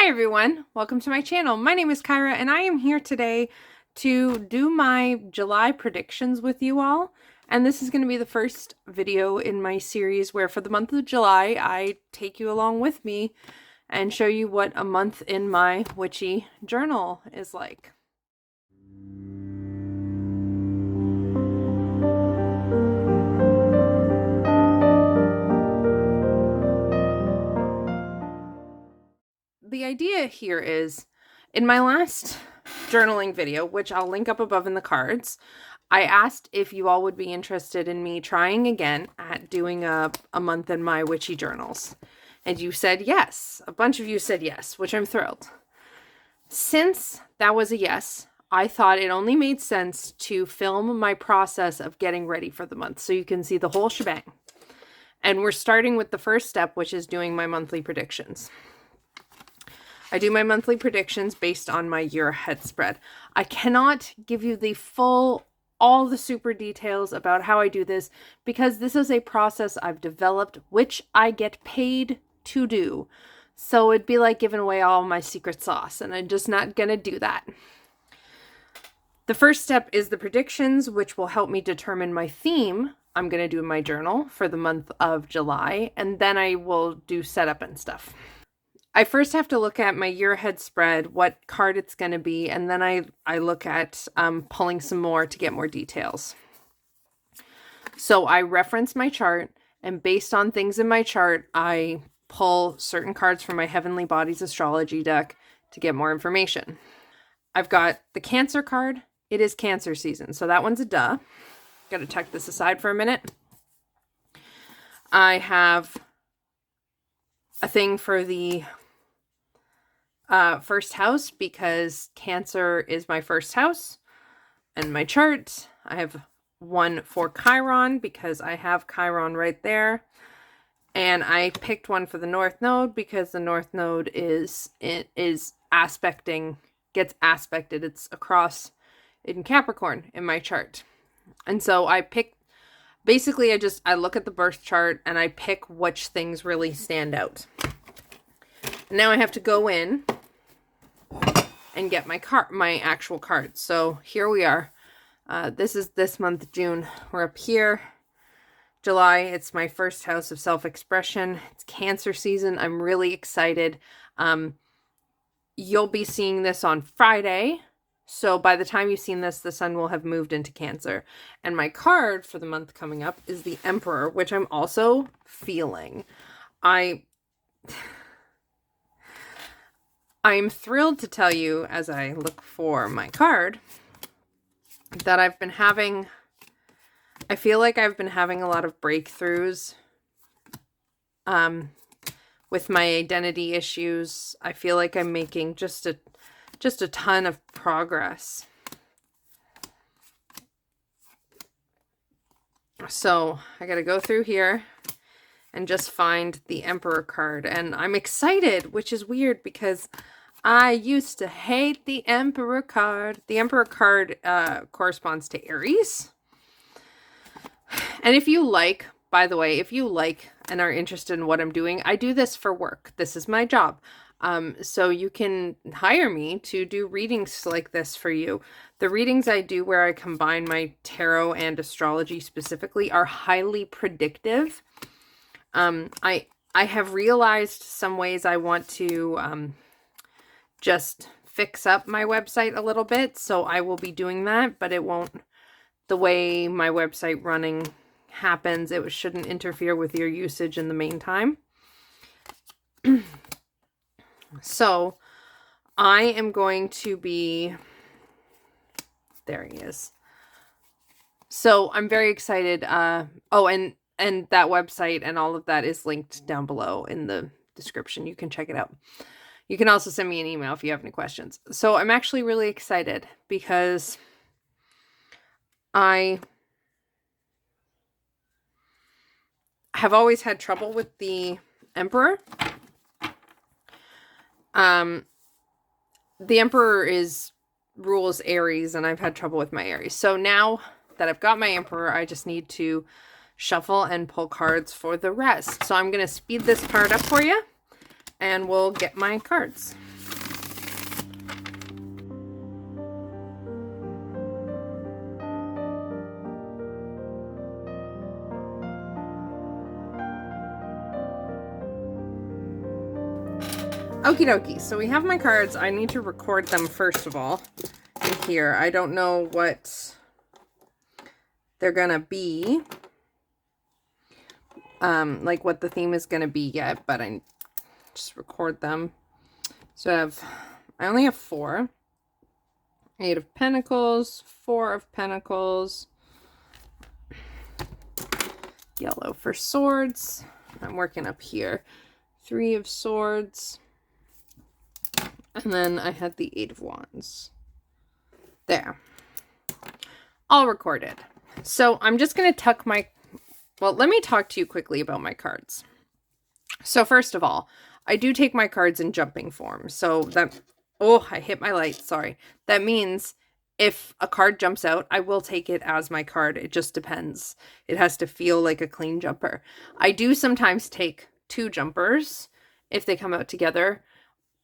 everyone, welcome to my channel. My name is Kyra and I am here today to do my July predictions with you all. And this is going to be the first video in my series where for the month of July I take you along with me and show you what a month in my witchy journal is like. The idea here is, in my last journaling video, which I'll link up above in the cards, I asked if you all would be interested in me trying again at doing a month in my witchy journals. And you said yes. A bunch of you said yes, which I'm thrilled. Since that was a yes, I thought it only made sense to film my process of getting ready for the month so you can see the whole shebang. And we're starting with the first step, which is doing my monthly predictions. I do my monthly predictions based on my year ahead spread. I cannot give you the all the super details about how I do this because this is a process I've developed, which I get paid to do. So it'd be like giving away all my secret sauce, and I'm just not gonna do that. The first step is the predictions, which will help me determine my theme I'm gonna do in my journal for the month of July, and then I will do setup and stuff. I first have to look at my year ahead spread, what card it's going to be, and then I look at pulling some more to get more details. So I reference my chart, and based on things in my chart, I pull certain cards from my Heavenly Bodies astrology deck to get more information. I've got the Cancer card. It is Cancer season, so that one's a duh. Got to tuck this aside for a minute. I have a thing for the first house because Cancer is my first house and my chart. I have one for Chiron because I have Chiron right there. And I picked one for the North Node because the North Node gets aspected. It's across in Capricorn in my chart. And so I picked, basically I look at the birth chart and I pick which things really stand out. Now I have to go in and get my actual cards. So here we are. This is this month, June. We're up here. July, it's my first house of self-expression. It's Cancer season. I'm really excited. You'll be seeing this on Friday. So by the time you've seen this, the sun will have moved into Cancer. And my card for the month coming up is the Emperor, which I'm also feeling. I'm thrilled to tell you, as I look for my card, that I feel like I've been having a lot of breakthroughs with my identity issues. I feel like I'm making just a ton of progress. So I got to go through here and just find the Emperor card. And I'm excited, which is weird because I used to hate the Emperor card. The Emperor card corresponds to Aries. And if you like, by the way, if you like and are interested in what I'm doing, I do this for work. This is my job. So you can hire me to do readings like this for you. The readings I do where I combine my tarot and astrology specifically are highly predictive. I have realized some ways I want to just fix up my website a little bit, so I will be doing that, but it won't, the way my website running happens, it shouldn't interfere with your usage in the meantime. So I am going to be, there he is. So I'm very excited. And that website and all of that is linked down below in the description. You can check it out. You can also send me an email if you have any questions. So I'm actually really excited because I have always had trouble with the Emperor. The Emperor rules Aries, and I've had trouble with my Aries. So now that I've got my Emperor, I just need to shuffle and pull cards for the rest. So I'm going to speed this part up for you and we'll get my cards. Okie dokie. So we have my cards. I need to record them first of all in here. I don't know what they're gonna be. Like what the theme is gonna be yet, but I just record them. So I only have 4. 8 of Pentacles, 4 of Pentacles, yellow for swords. I'm working up here. 3 of Swords. And then I had the 8 of Wands. There. All recorded. So I'm just going to tuck my... Well, let me talk to you quickly about my cards. So first of all, I do take my cards in jumping form. So that... Oh, I hit my light. Sorry. That means if a card jumps out, I will take it as my card. It just depends. It has to feel like a clean jumper. I do sometimes take 2 jumpers if they come out together,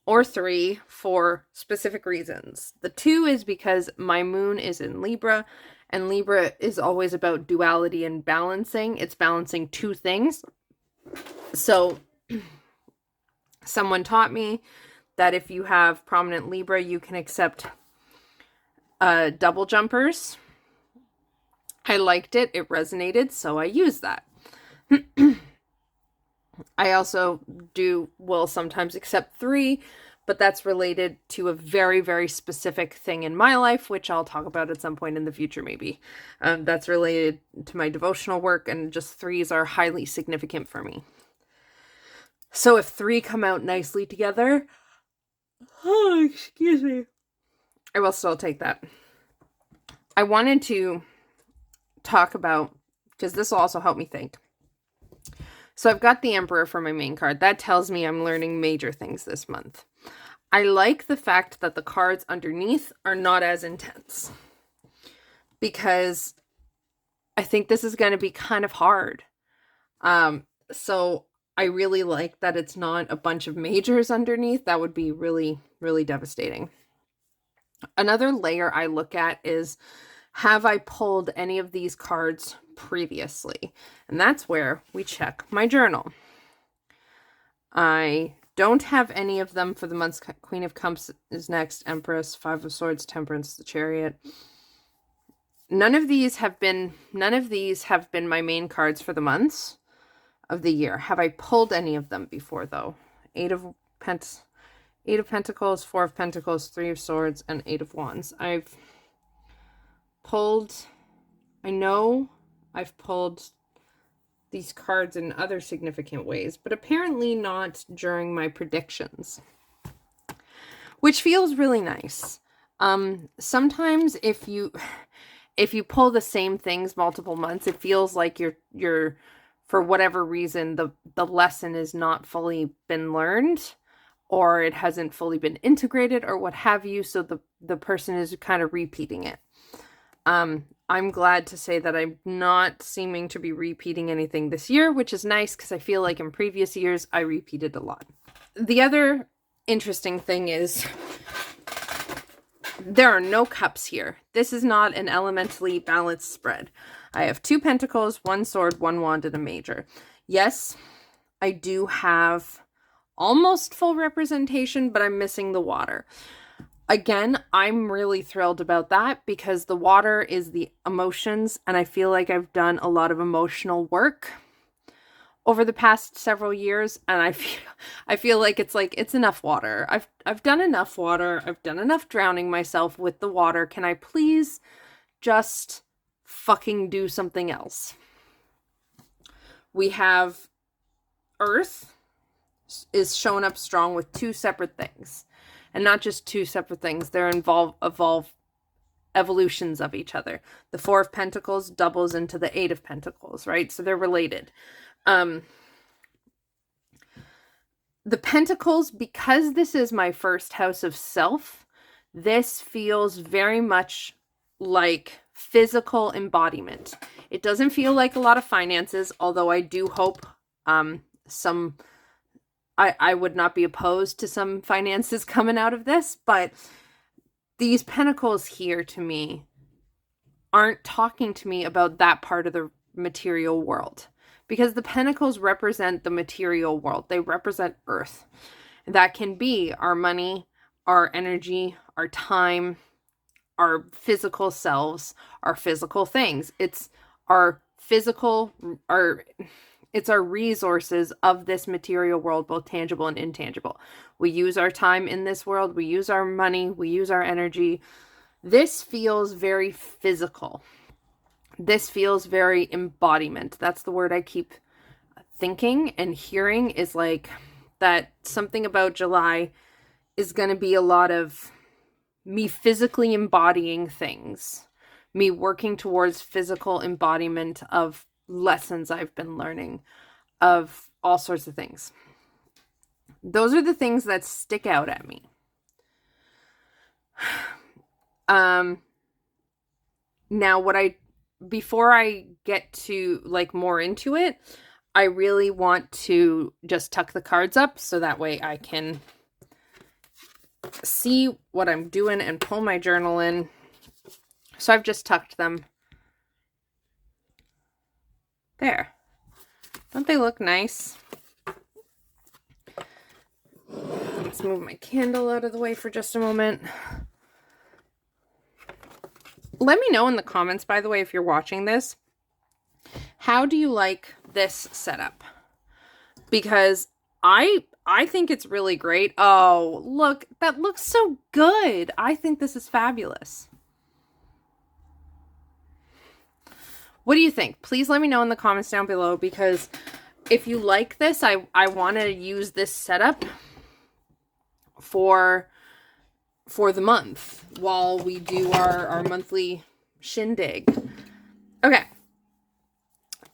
or 3 for specific reasons. The 2 is because my moon is in Libra, and Libra is always about duality and balancing. It's balancing 2 things. So someone taught me that if you have prominent Libra, you can accept double jumpers. I liked it. It resonated, so I used that. I also will sometimes accept 3, but that's related to a very, very specific thing in my life, which I'll talk about at some point in the future, maybe. That's related to my devotional work, and just 3s are highly significant for me. So if 3 come out nicely together, oh, excuse me, I will still take that. I wanted to talk about, because this will also help me think. So I've got the Emperor for my main card. That tells me I'm learning major things this month. I like the fact that the cards underneath are not as intense, because I think this is going to be kind of hard. So I really like that it's not a bunch of majors underneath. That would be really, really devastating. Another layer I look at is, have I pulled any of these cards previously? And that's where we check my journal. I don't have any of them for the months. Queen of Cups is next, Empress, 5 of Swords, Temperance, the Chariot. None of these have been my main cards for the months of the year. Have I pulled any of them before, though? 8 of Pentacles, 4 of Pentacles, 3 of Swords, and 8 of Wands. I know I've pulled these cards in other significant ways, but apparently not during my predictions, which feels really nice. Sometimes if you pull the same things multiple months, it feels like you're for whatever reason, the lesson is not fully been learned, or it hasn't fully been integrated, or what have you, so the person is kind of repeating it. I'm glad to say that I'm not seeming to be repeating anything this year, which is nice, because I feel like in previous years I repeated a lot. The other interesting thing is there are no cups here. This is not an elementally balanced spread. I have 2 Pentacles, 1 Sword, 1 Wand, and a Major. Yes, I do have almost full representation, but I'm missing the water. Again, I'm really thrilled about that, because the water is the emotions, and I feel like I've done a lot of emotional work over the past several years, and I feel like it's enough water. I've done enough water. I've done enough drowning myself with the water. Can I please just fucking do something else? We have Earth is shown up strong with 2 separate things. And not just 2 separate things. They're evolutions of each other. The 4 of Pentacles doubles into the 8 of Pentacles, right? So they're related. The Pentacles, because this is my first house of self, this feels very much like physical embodiment. It doesn't feel like a lot of finances, although I do hope I would not be opposed to some finances coming out of this, but these pentacles here to me aren't talking to me about that part of the material world, because the pentacles represent the material world. They represent Earth. That can be our money, our energy, our time, our physical selves, our physical things. It's our physical, it's our resources of this material world, both tangible and intangible. We use our time in this world, we use our money, we use our energy. This feels very physical. This feels very embodiment. That's the word I keep thinking and hearing, is like that something about July is going to be a lot of me physically embodying things, me working towards physical embodiment of lessons I've been learning, of all sorts of things. Those are the things that stick out at me. Now before I get to like more into it, I really want to just tuck the cards up so that way I can see what I'm doing and pull my journal in. So I've just tucked them. There. Don't they look nice? Let's move my candle out of the way for just a moment. Let me know in the comments, by the way, if you're watching this, how do you like this setup? Because I think it's really great. Oh, look, that looks so good. I think this is fabulous. What do you think? Please let me know in the comments down below, because if you like this, I want to use this setup for the month while we do our monthly shindig. Okay.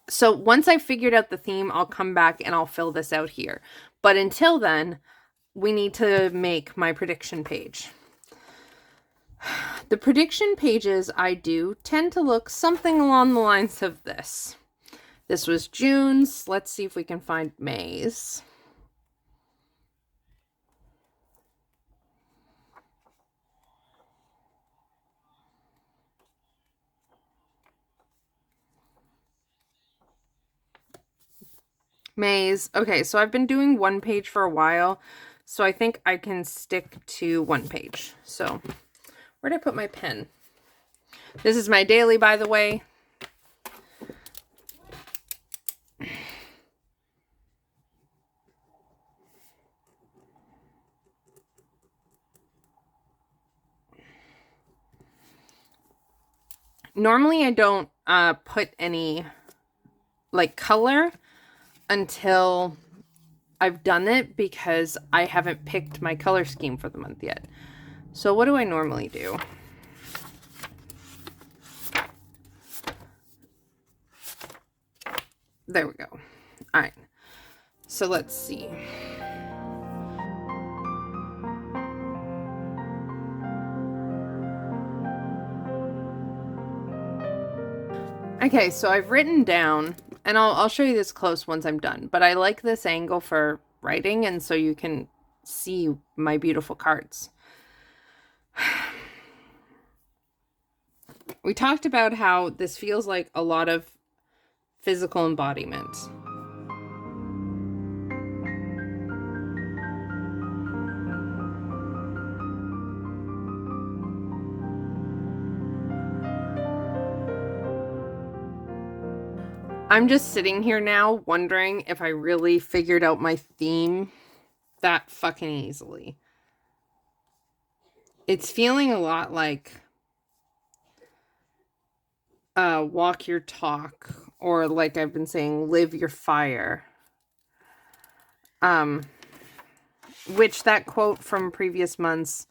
So once I've figured out the theme, I'll come back and I'll fill this out here. But until then, we need to make my prediction page. The prediction pages I do tend to look something along the lines of this. This was June's. Let's see if we can find May's. May's. Okay, so I've been doing one page for a while, so I think I can stick to one page. So, where'd I put my pen? This is my daily, by the way. Normally, I don't put any like color until I've done it, because I haven't picked my color scheme for the month yet. So what do I normally do? There we go. All right. So let's see. Okay, so I've written down, and I'll show you this close once I'm done, but I like this angle for writing, and so you can see my beautiful cards. We talked about how this feels like a lot of physical embodiment. I'm just sitting here now wondering if I really figured out my theme that fucking easily. It's feeling a lot like walk your talk, or like I've been saying, live your fire. Which that quote from previous months,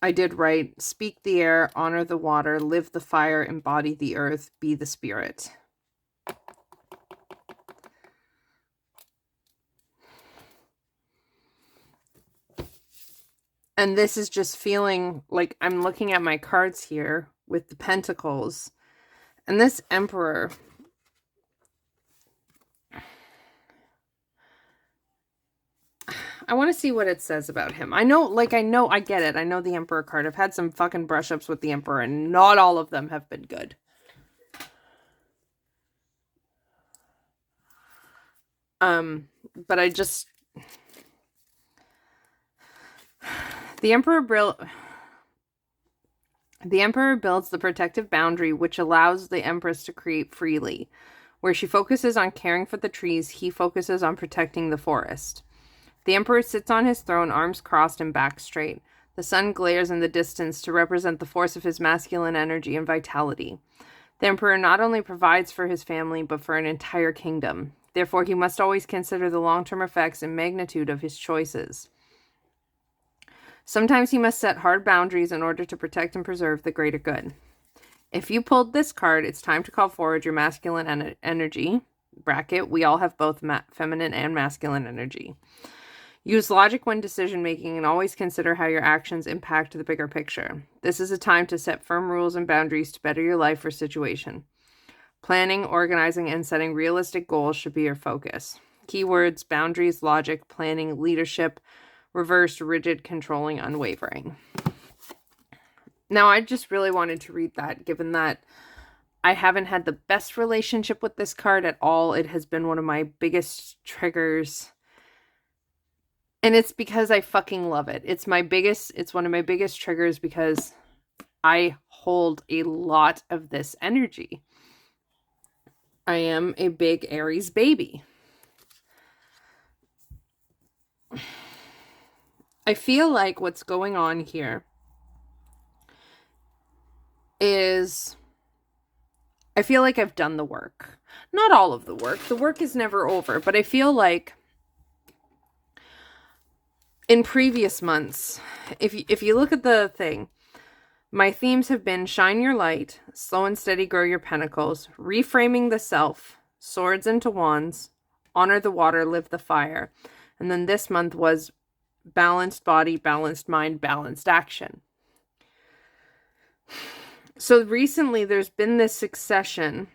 I did write, speak the air, honor the water, live the fire, embody the earth, be the spirit. And this is just feeling like I'm looking at my cards here with the pentacles. And this emperor, I want to see what it says about him. I get it. I know the emperor card. I've had some fucking brush ups with the emperor, and not all of them have been good. But The Emperor builds the protective boundary which allows the Empress to create freely. Where she focuses on caring for the trees, he focuses on protecting the forest. The Emperor sits on his throne, arms crossed and back straight. The sun glares in the distance to represent the force of his masculine energy and vitality. The Emperor not only provides for his family, but for an entire kingdom. Therefore, he must always consider the long-term effects and magnitude of his choices. Sometimes he must set hard boundaries in order to protect and preserve the greater good. If you pulled this card, it's time to call forward your masculine energy. Bracket, we all have both feminine and masculine energy. Use logic when decision making and always consider how your actions impact the bigger picture. This is a time to set firm rules and boundaries to better your life or situation. Planning, organizing, and setting realistic goals should be your focus. Keywords: boundaries, logic, planning, leadership, reversed, rigid, controlling, unwavering. Now, I just really wanted to read that, given that I haven't had the best relationship with this card at all. It has been one of my biggest triggers. And it's because I fucking love it. It's one of my biggest triggers because I hold a lot of this energy. I am a big Aries baby. I feel like what's going on here is I feel like I've done the work. Not all of the work. The work is never over, but I feel like in previous months, if you look at the thing, my themes have been shine your light, slow and steady grow your pentacles, reframing the self, swords into wands, honor the water, live the fire. And then this month was balanced body, balanced mind, balanced action. So recently there's been this succession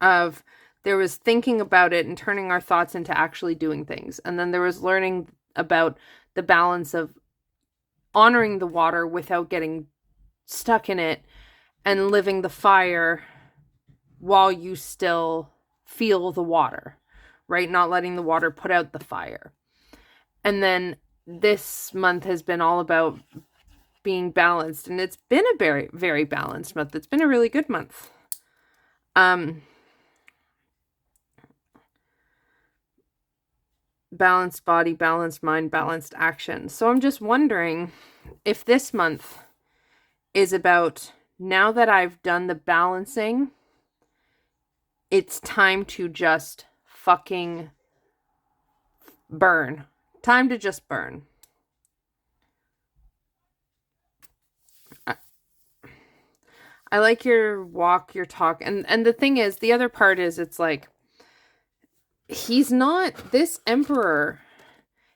of there was thinking about it and turning our thoughts into actually doing things. And then there was learning about the balance of honoring the water without getting stuck in it and living the fire while you still feel the water, right? Not letting the water put out the fire. And then this month has been all about being balanced, and it's been a very, very balanced month. It's been a really good month. Balanced body, balanced mind, balanced action. So I'm just wondering if this month is about, now that I've done the balancing, it's time to just fucking burn. Time to just burn. I like your walk, your talk. And the thing is, the other part is, it's like, this emperor,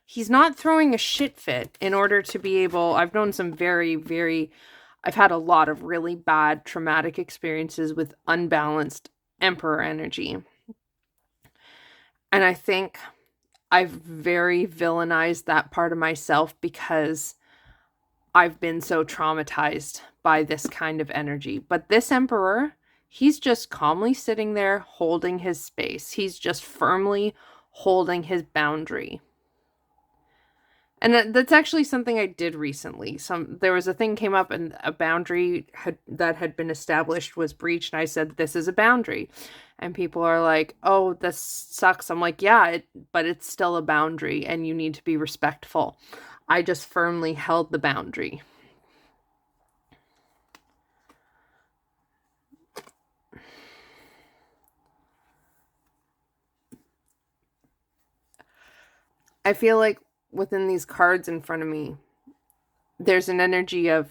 he's not throwing a shit fit in order to be able, I've known some I've had a lot of really bad traumatic experiences with unbalanced emperor energy. And I think I've very villainized that part of myself because I've been so traumatized by this kind of energy. But this emperor, he's just calmly sitting there holding his space. He's just firmly holding his boundary. And that's actually something I did recently. There was a thing came up and a boundary that had been established was breached. And I said, this is a boundary. And people are like, oh, this sucks. I'm like, yeah, but it's still a boundary and you need to be respectful. I just firmly held the boundary. I feel like within these cards in front of me, there's an energy of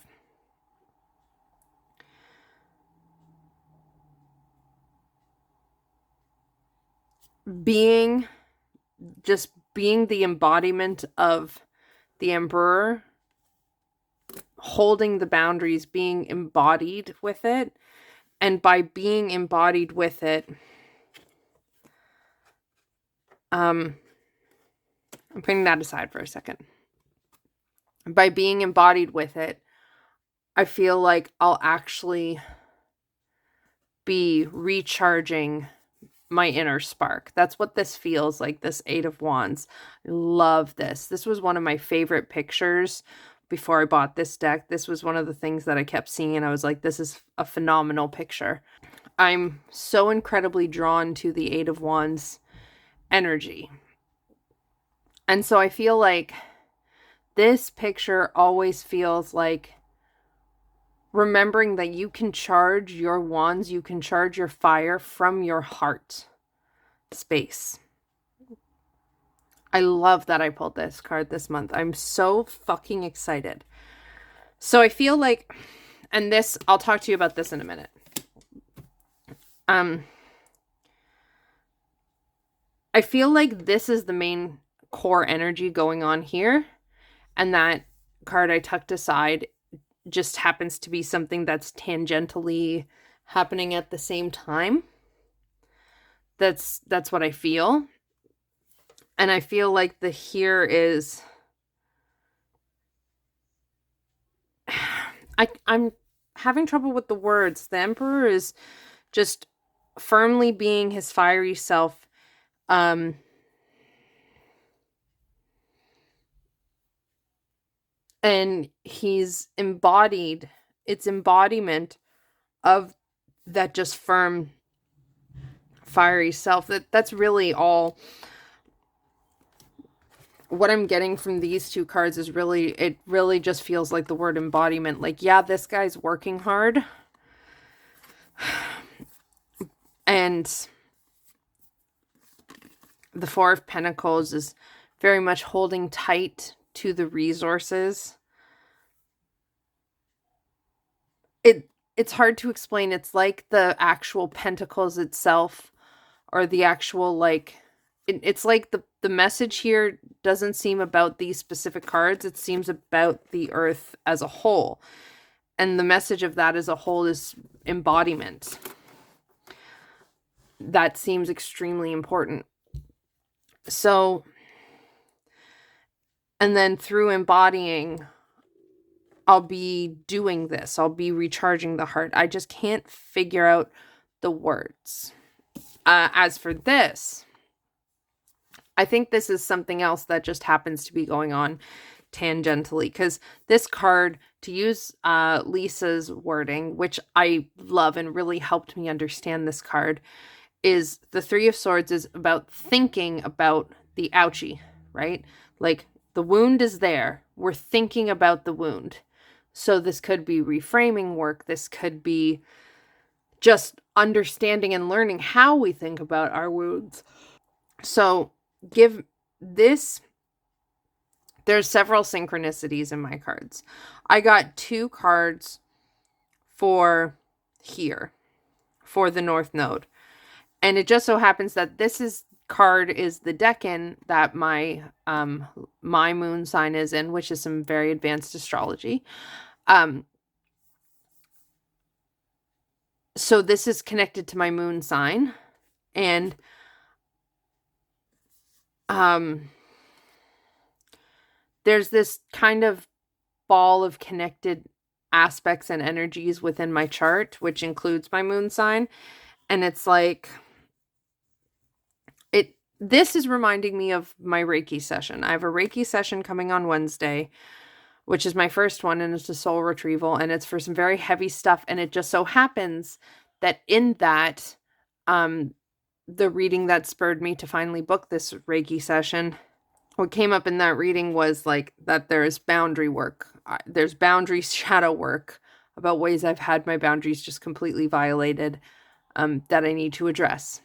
being the embodiment of the emperor, holding the boundaries, being embodied with it. And by being embodied with it, I'm putting that aside for a second. By being embodied with it, I feel like I'll actually be recharging my inner spark. That's what this feels like, this Eight of Wands. I love this. This was one of my favorite pictures before I bought this deck. This was one of the things that I kept seeing, and I was like, this is a phenomenal picture. I'm so incredibly drawn to the Eight of Wands energy. And so I feel like this picture always feels like remembering that you can charge your wands, you can charge your fire from your heart space. I love that I pulled this card this month. I'm so fucking excited. So I feel like, and this, I'll talk to you about this in a minute. I feel like this is the main core energy going on here. And that card I tucked aside just happens to be something that's tangentially happening at the same time. That's what I feel. And I feel like the here is, I'm having trouble with the words. The Emperor is just firmly being his fiery self. And he's embodied, it's embodiment of that just firm, fiery self. That's really all. What I'm getting from these two cards is really, it really just feels like the word embodiment. Like, yeah, this guy's working hard. And the Four of Pentacles is very much holding tight to the resources. It's hard to explain. It's like the actual pentacles itself, or the actual, like, it's like the message here doesn't seem about these specific cards. It seems about the earth as a whole. And the message of that as a whole is embodiment. That seems extremely important. So, and then through embodying, I'll be doing this. I'll be recharging the heart. I just can't figure out the words. As for this, I think this is something else that just happens to be going on tangentially, because this card, to use Lisa's wording, which I love and really helped me understand this card, is the Three of Swords is about thinking about the ouchie, right? Like, the wound is there. We're thinking about the wound. So this could be reframing work. This could be just understanding and learning how we think about our wounds. So give this, there's several synchronicities in my cards. I got 2 cards for here, for the North Node. And it just so happens that this card is the decan that my moon sign is in, which is some very advanced astrology. So this is connected to my moon sign, and there's this kind of ball of connected aspects and energies within my chart, which includes my moon sign. And it's like, this is reminding me of my Reiki session. I have a Reiki session coming on Wednesday, which is my first one, and it's a soul retrieval, and it's for some very heavy stuff. And it just so happens that in that, the reading that spurred me to finally book this Reiki session, what came up in that reading was like that there's boundary work. There's boundary shadow work about ways I've had my boundaries just completely violated, that I need to address.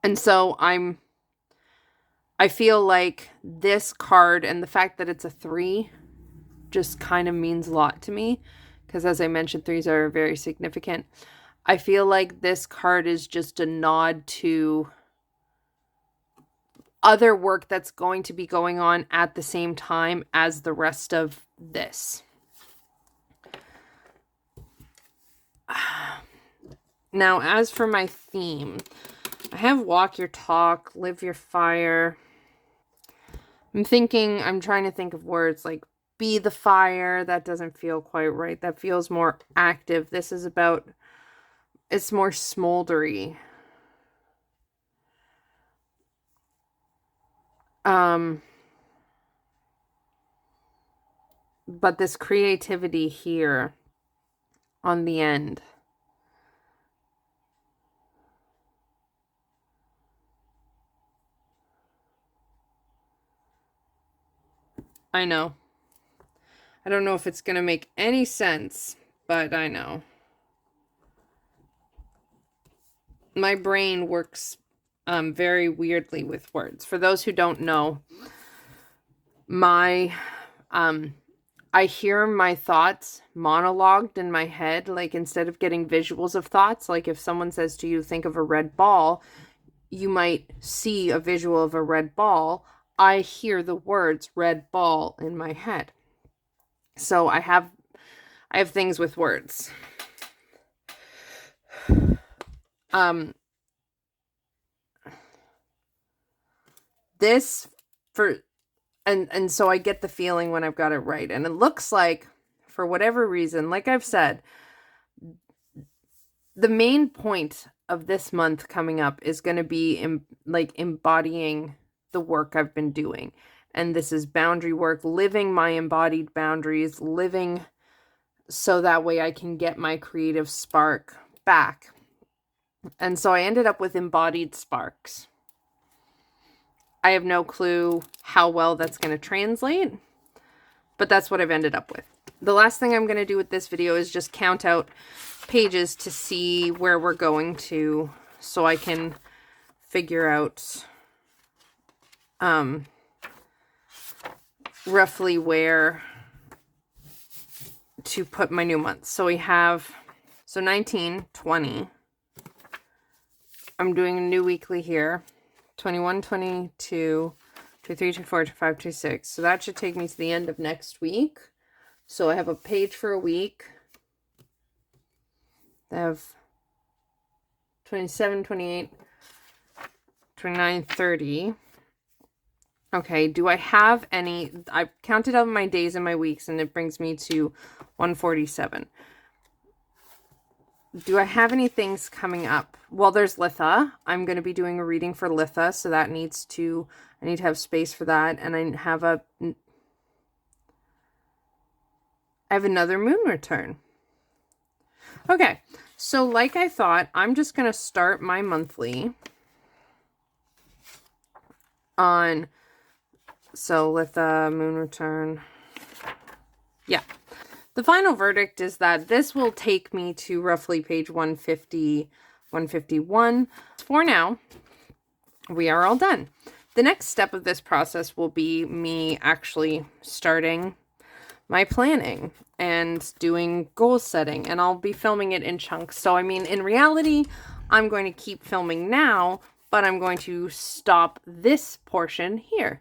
And so I feel like this card and the fact that it's a 3 just kind of means a lot to me, because as I mentioned, 3s are very significant. I feel like this card is just a nod to other work that's going to be going on at the same time as the rest of this. Now, as for my theme, I have walk your talk, live your fire. I'm trying to think of words like be the fire. That doesn't feel quite right. That feels more active. This is about, it's more smoldery. But this creativity here on the end. I know. I don't know if it's going to make any sense, but I know. My brain works very weirdly with words. For those who don't know, I hear my thoughts monologued in my head. Like, instead of getting visuals of thoughts, like if someone says to you, think of a red ball, you might see a visual of a red ball. I hear the words red ball in my head. So I have things with words. This for and so I get the feeling when I've got it right. And it looks like, for whatever reason, like I've said, the main point of this month coming up is going to be embodying the work I've been doing. And this is boundary work, living my embodied boundaries, living so that way I can get my creative spark back. And so I ended up with embodied sparks. I have no clue how well that's going to translate, but that's what I've ended up with. The last thing I'm going to do with this video is just count out pages to see where we're going to, so I can figure out roughly where to put my new months. So we have 19, 20. I'm doing a new weekly here. 21, 22, 23, 24, 25, 26. So that should take me to the end of next week. So I have a page for a week. I have 27, 28, 29, 30. Okay, do I have any? I've counted out my days and my weeks, and it brings me to 147. Do I have any things coming up? Well, there's Litha. I'm going to be doing a reading for Litha, so that I need to have space for that. And I have another moon return. Okay, so like I thought, I'm just going to start my monthly on, so Litha, moon return. Yeah. The final verdict is that this will take me to roughly page 150, 151. For now, we are all done. The next step of this process will be me actually starting my planning and doing goal setting, and I'll be filming it in chunks. So, I mean, in reality, I'm going to keep filming now, but I'm going to stop this portion here.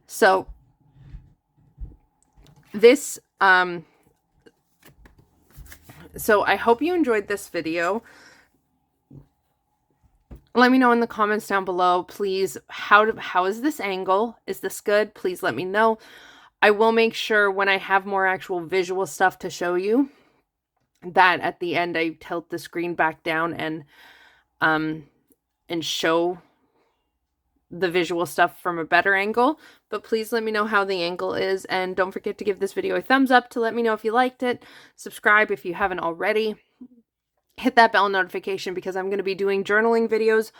So, this, so I hope you enjoyed this video. Let me know in the comments down below, please, how is this angle? Is this good? Please let me know. I will make sure when I have more actual visual stuff to show you that at the end I tilt the screen back down and show the visual stuff from a better angle. But please let me know how the angle is, and don't forget to give this video a thumbs up to let me know if you liked it. Subscribe if you haven't already. Hit that bell notification, because I'm going to be doing journaling videos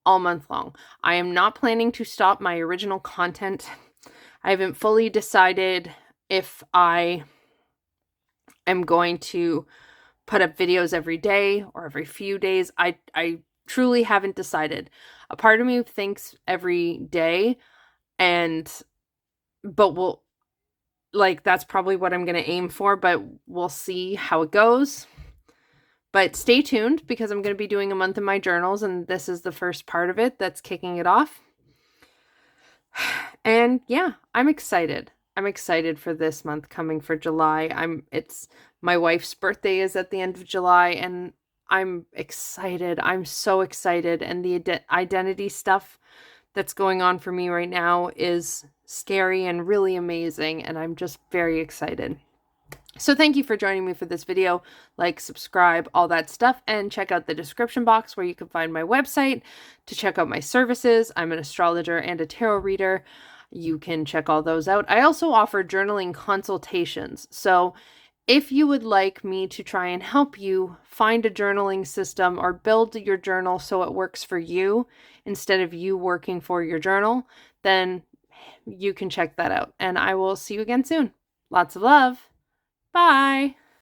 all month long. I am not planning to stop my original content. I haven't fully decided if I am going to put up videos every day or every few days. I truly haven't decided. A part of me thinks every day, but that's probably what I'm going to aim for, but we'll see how it goes. But stay tuned, because I'm going to be doing a month in my journals, and this is the first part of it that's kicking it off. And yeah, I'm excited. I'm excited for this month coming for July. It's my wife's birthday is at the end of July, and I'm excited. I'm so excited. And the identity stuff that's going on for me right now is scary and really amazing, and I'm just very excited. So thank you for joining me for this video. Like, subscribe, all that stuff, and check out the description box where you can find my website to check out my services. I'm an astrologer and a tarot reader. You can check all those out. I also offer journaling consultations. So if you would like me to try and help you find a journaling system or build your journal so it works for you instead of you working for your journal, then you can check that out. And I will see you again soon. Lots of love. Bye.